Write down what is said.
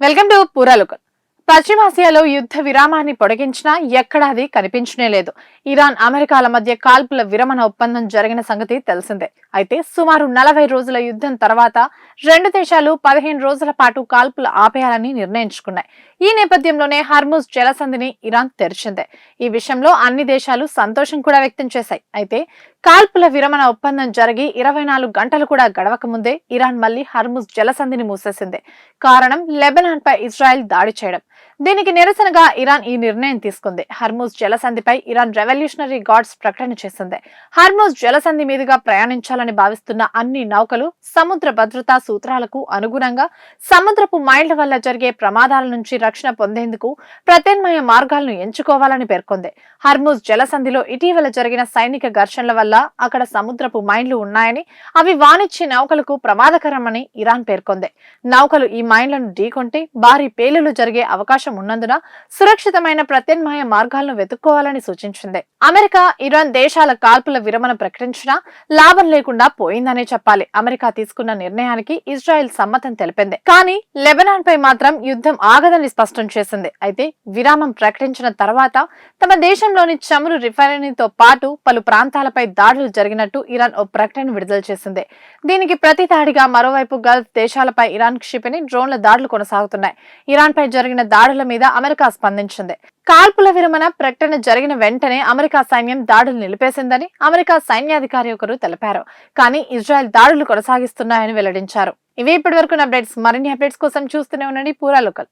Welcome to పూరాలోకల్. పశ్చిమాసియాలో యుద్ధ విరామాన్ని పొడిగించినా ఎక్కడా అది కనిపించనే లేదు. ఇరాన్ అమెరికాల మధ్య కాల్పుల విరమణ ఒప్పందం జరిగిన సంగతి తెలిసిందే. అయితే సుమారు 40 రోజుల యుద్ధం తర్వాత రెండు దేశాలు 15 రోజుల పాటు కాల్పులు ఆపేయాలని నిర్ణయించుకున్నాయి. ఈ నేపథ్యంలోనే హర్ముజ్ జలసంధిని ఇరాన్ తెరిచింది. ఈ విషయంలో అన్ని దేశాలు సంతోషం కూడా వ్యక్తం చేశాయి. అయితే కాల్పుల విరమణ ఒప్పందం జరిగి 24 గంటలు కూడా గడవక ముందే ఇరాన్ మళ్లీ హర్ముజ్ జలసంధిని మూసేసింది. కారణం లెబనాన్ పై ఇజ్రాయెల్ దాడి చేయడం. దీనికి నిరసనగా ఇరాన్ ఈ నిర్ణయం తీసుకుంది. హర్ముజ్ జలసంధిపై ఇరాన్ రెవల్యూషనరీ గార్డ్స్ ప్రకటన చేసింది. హర్ముజ్ జలసంధి మీదుగా ప్రయాణించాలని భావిస్తున్న అన్ని నౌకలు సముద్ర భద్రతా సూత్రాలకు అనుగుణంగా సముద్రపు మైళ్ల వల్ల జరిగే ప్రమాదాల నుంచి రక్షణ పొందేందుకు ప్రత్యామ్నాయ మార్గాలను ఎంచుకోవాలని పేర్కొంది. హర్ముజ్ జలసంధిలో ఇటీవల జరిగిన సైనిక ఘర్షణల వల్ల అక్కడ సముద్రపు మైన్లు ఉన్నాయని, అవి వాణిజ్య నౌకలకు ప్రమాదకరమని ఇరాన్ పేర్కొంది. నౌకలు ఈ మైన్లను ఢీకొంటే భారీ పేలులు జరిగే అవకాశం ఉన్నందున సురక్షితమైన ప్రత్యామ్నాయ మార్గాలను వెతుక్కోవాలని సూచించింది. అమెరికా, ఇరాన్ దేశాల కాల్పుల విరమణ ప్రకటించినా లాభం లేకుండా పోయిందనే చెప్పాలి. అమెరికా తీసుకున్న నిర్ణయానికి ఇజ్రాయెల్ సమ్మతం తెలిపింది. కానీ లెబనాన్ పై మాత్రం యుద్ధం ఆగదని స్పష్టం చేసింది. అయితే విరామం ప్రకటించిన తర్వాత తమ దేశంలోని చమురు రిఫైనరీతో పాటు పలు ప్రాంతాలపై దాడులు జరిగినట్టు ఇరాన్ ఓ ప్రకటన విడుదల చేసింది. దీనికి ప్రతి దాడిగా మరోవైపు గల్ఫ్ దేశాలపై ఇరాన్ క్షిపణి డ్రోన్ల దాడులు కొనసాగుతున్నాయి. ఇరాన్ పై జరిగిన దాడుల మీద అమెరికా స్పందించింది. కాల్పుల విరమణ ప్రకటన జరిగిన వెంటనే అమెరికా సైన్యం దాడులు నిలిపేసిందని అమెరికా సైన్యాధికారి ఒకరు తెలిపారు. కానీ ఇజ్రాయెల్ దాడులు కొనసాగిస్తున్నాయని వెల్లడించారు. ఇవి ఇప్పటి వరకు అప్డేట్స్. మరిన్ని అప్డేట్స్ కోసం చూస్తూనే ఉండండి పూరాలోకల్.